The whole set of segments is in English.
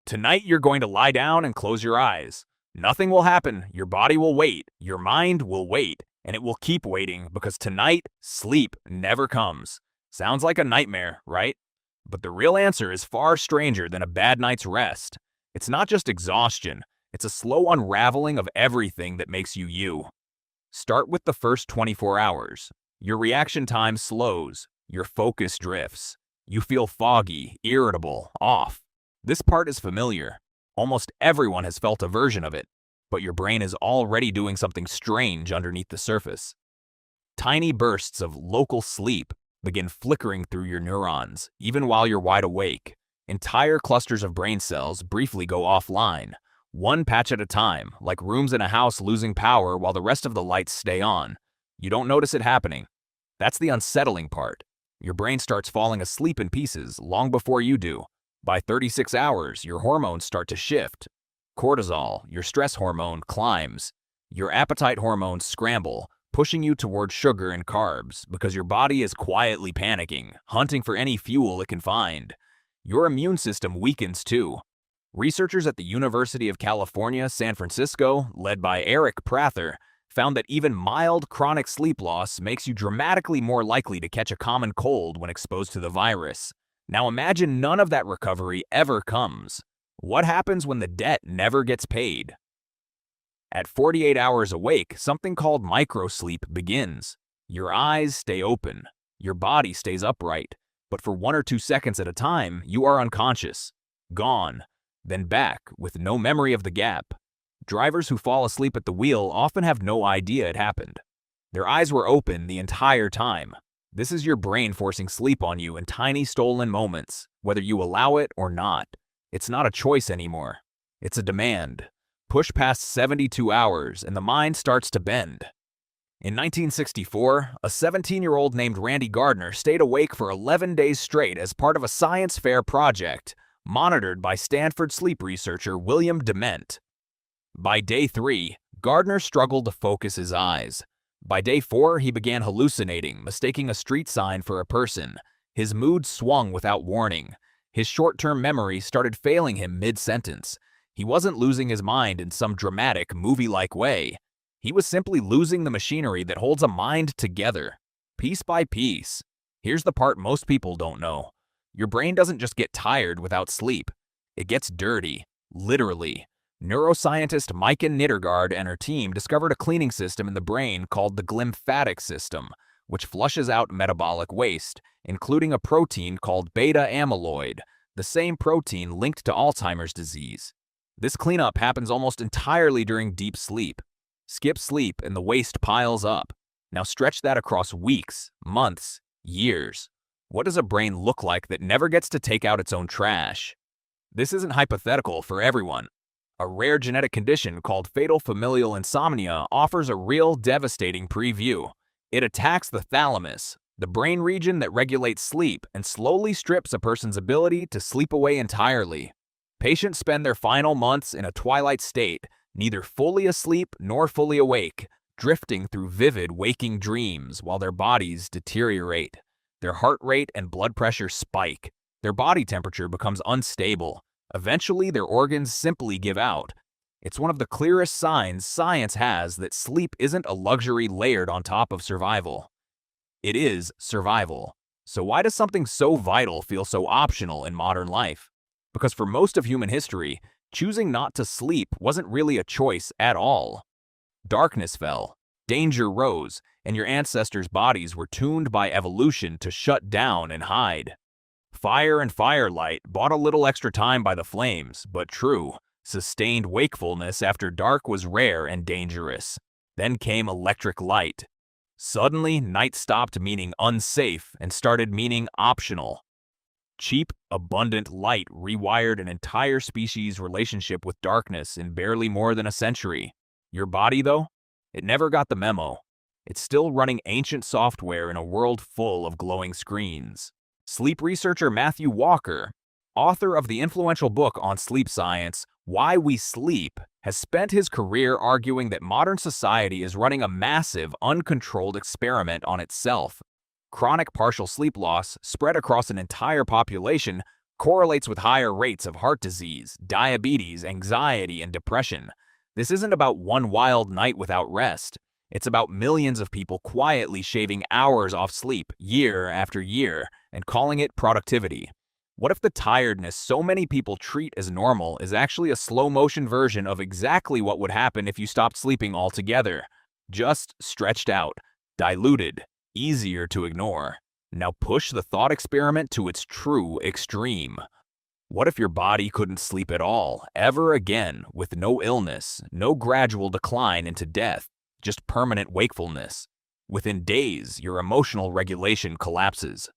Tonight you're going to lie down and close your eyes. Nothing will happen, your body will wait, your mind will wait, and it will keep waiting because tonight, sleep never comes. Sounds like a nightmare, right? But the real answer is far stranger than a bad night's rest. It's not just exhaustion, it's a slow unraveling of everything that makes you you. Start with the first 24 hours. Your reaction time slows, your focus drifts. You feel foggy, irritable, off. This part is familiar. Almost everyone has felt a version of it, but your brain is already doing something strange underneath the surface. Tiny bursts of local sleep begin flickering through your neurons, even while you're wide awake. Entire clusters of brain cells briefly go offline, one patch at a time, like rooms in a house losing power while the rest of the lights stay on. You don't notice it happening. That's the unsettling part. Your brain starts falling asleep in pieces long before you do. By 36 hours, your hormones start to shift. Cortisol, your stress hormone, climbs. Your appetite hormones scramble, pushing you toward sugar and carbs because your body is quietly panicking, hunting for any fuel it can find. Your immune system weakens too. Researchers at the University of California, San Francisco, led by Eric Prather, found that even mild chronic sleep loss makes you dramatically more likely to catch a common cold when exposed to the virus. Now imagine none of that recovery ever comes. What happens when the debt never gets paid? At 48 hours awake, something called microsleep begins. Your eyes stay open, your body stays upright, but for 1 or 2 seconds at a time, you are unconscious, gone, then back with no memory of the gap. Drivers who fall asleep at the wheel often have no idea it happened. Their eyes were open the entire time. This is your brain forcing sleep on you in tiny stolen moments, whether you allow it or not. It's not a choice anymore. It's a demand. Push past 72 hours and the mind starts to bend. In 1964, a 17-year-old named Randy Gardner stayed awake for 11 days straight as part of a science fair project, monitored by Stanford sleep researcher William Dement. By day 3, Gardner struggled to focus his eyes. By day 4, he began hallucinating, mistaking a street sign for a person. His mood swung without warning. His short-term memory started failing him mid-sentence. He wasn't losing his mind in some dramatic, movie-like way. He was simply losing the machinery that holds a mind together, piece by piece. Here's the part most people don't know. Your brain doesn't just get tired without sleep. It gets dirty, literally. Neuroscientist Micah Nittergaard and her team discovered a cleaning system in the brain called the glymphatic system, which flushes out metabolic waste, including a protein called beta amyloid, the same protein linked to Alzheimer's disease. This cleanup happens almost entirely during deep sleep. Skip sleep and the waste piles up. Now stretch that across weeks, months, years. What does a brain look like that never gets to take out its own trash? This isn't hypothetical for everyone. A rare genetic condition called fatal familial insomnia offers a real devastating preview. It attacks the thalamus, the brain region that regulates sleep, and slowly strips a person's ability to sleep away entirely. Patients spend their final months in a twilight state, neither fully asleep nor fully awake, drifting through vivid waking dreams while their bodies deteriorate. Their heart rate and blood pressure spike. Their body temperature becomes unstable. Eventually, their organs simply give out. It's one of the clearest signs science has that sleep isn't a luxury layered on top of survival. It is survival. So why does something so vital feel so optional in modern life? Because for most of human history, choosing not to sleep wasn't really a choice at all. Darkness fell, danger rose, and your ancestors' bodies were tuned by evolution to shut down and hide. Fire and firelight bought a little extra time by the flames, but true, sustained wakefulness after dark was rare and dangerous. Then came electric light. Suddenly, night stopped meaning unsafe and started meaning optional. Cheap, abundant light rewired an entire species' relationship with darkness in barely more than a century. Your body, though? It never got the memo. It's still running ancient software in a world full of glowing screens. Sleep researcher Matthew Walker, author of the influential book on sleep science, Why We Sleep, has spent his career arguing that modern society is running a massive, uncontrolled experiment on itself. Chronic partial sleep loss, spread across an entire population, correlates with higher rates of heart disease, diabetes, anxiety, and depression. This isn't about one wild night without rest. It's about millions of people quietly shaving hours off sleep year after year and calling it productivity. What if the tiredness so many people treat as normal is actually a slow-motion version of exactly what would happen if you stopped sleeping altogether? Just stretched out, diluted, easier to ignore. Now push the thought experiment to its true extreme. What if your body couldn't sleep at all, ever again, with no illness, no gradual decline into death, just permanent wakefulness? Within days, your emotional regulation collapses.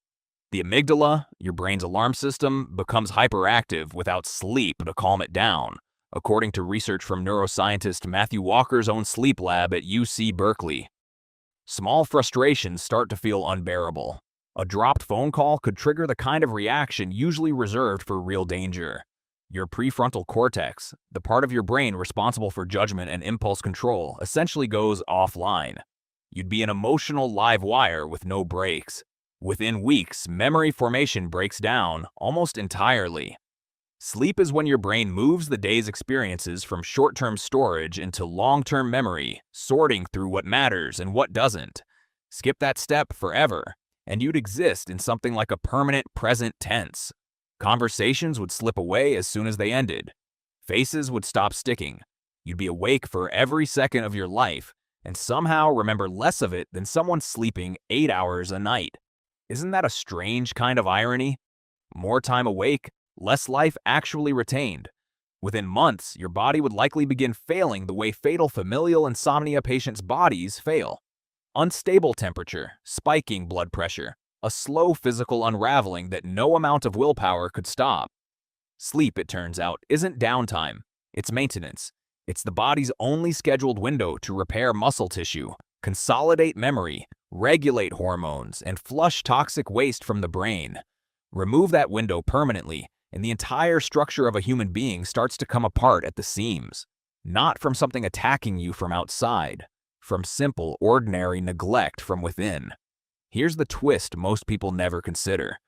The amygdala, your brain's alarm system, becomes hyperactive without sleep to calm it down, according to research from neuroscientist Matthew Walker's own sleep lab at UC Berkeley. Small frustrations start to feel unbearable. A dropped phone call could trigger the kind of reaction usually reserved for real danger. Your prefrontal cortex, the part of your brain responsible for judgment and impulse control, essentially goes offline. You'd be an emotional live wire with no brakes. Within weeks, memory formation breaks down almost entirely. Sleep is when your brain moves the day's experiences from short-term storage into long-term memory, sorting through what matters and what doesn't. Skip that step forever, and you'd exist in something like a permanent present tense. Conversations would slip away as soon as they ended. Faces would stop sticking. You'd be awake for every second of your life, and somehow remember less of it than someone sleeping 8 hours a night. Isn't that a strange kind of irony? More time awake, less life actually retained. Within months, your body would likely begin failing the way fatal familial insomnia patients' bodies fail. Unstable temperature, spiking blood pressure, a slow physical unraveling that no amount of willpower could stop. Sleep, it turns out, isn't downtime. It's maintenance. It's the body's only scheduled window to repair muscle tissue, consolidate memory, regulate hormones, and flush toxic waste from the brain. Remove that window permanently, and the entire structure of a human being starts to come apart at the seams. Not from something attacking you from outside, from simple, ordinary neglect from within. Here's the twist most people never consider.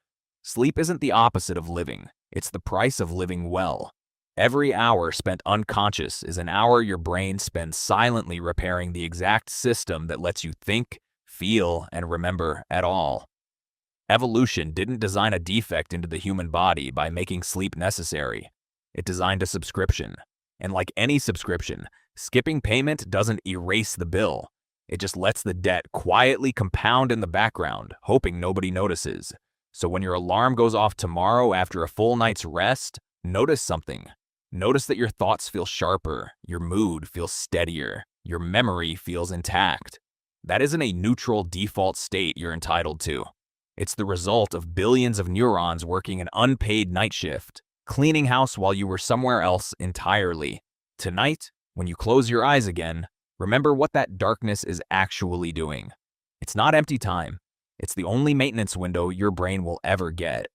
Sleep isn't the opposite of living. It's the price of living well. Every hour spent unconscious is an hour your brain spends silently repairing the exact system that lets you think, feel, and remember at all. Evolution didn't design a defect into the human body by making sleep necessary. It designed a subscription. And like any subscription, skipping payment doesn't erase the bill. It just lets the debt quietly compound in the background, hoping nobody notices. So when your alarm goes off tomorrow after a full night's rest, notice something. Notice that your thoughts feel sharper, your mood feels steadier, your memory feels intact. That isn't a neutral default state you're entitled to. It's the result of billions of neurons working an unpaid night shift, cleaning house while you were somewhere else entirely. Tonight, when you close your eyes again, remember what that darkness is actually doing. It's not empty time. It's the only maintenance window your brain will ever get.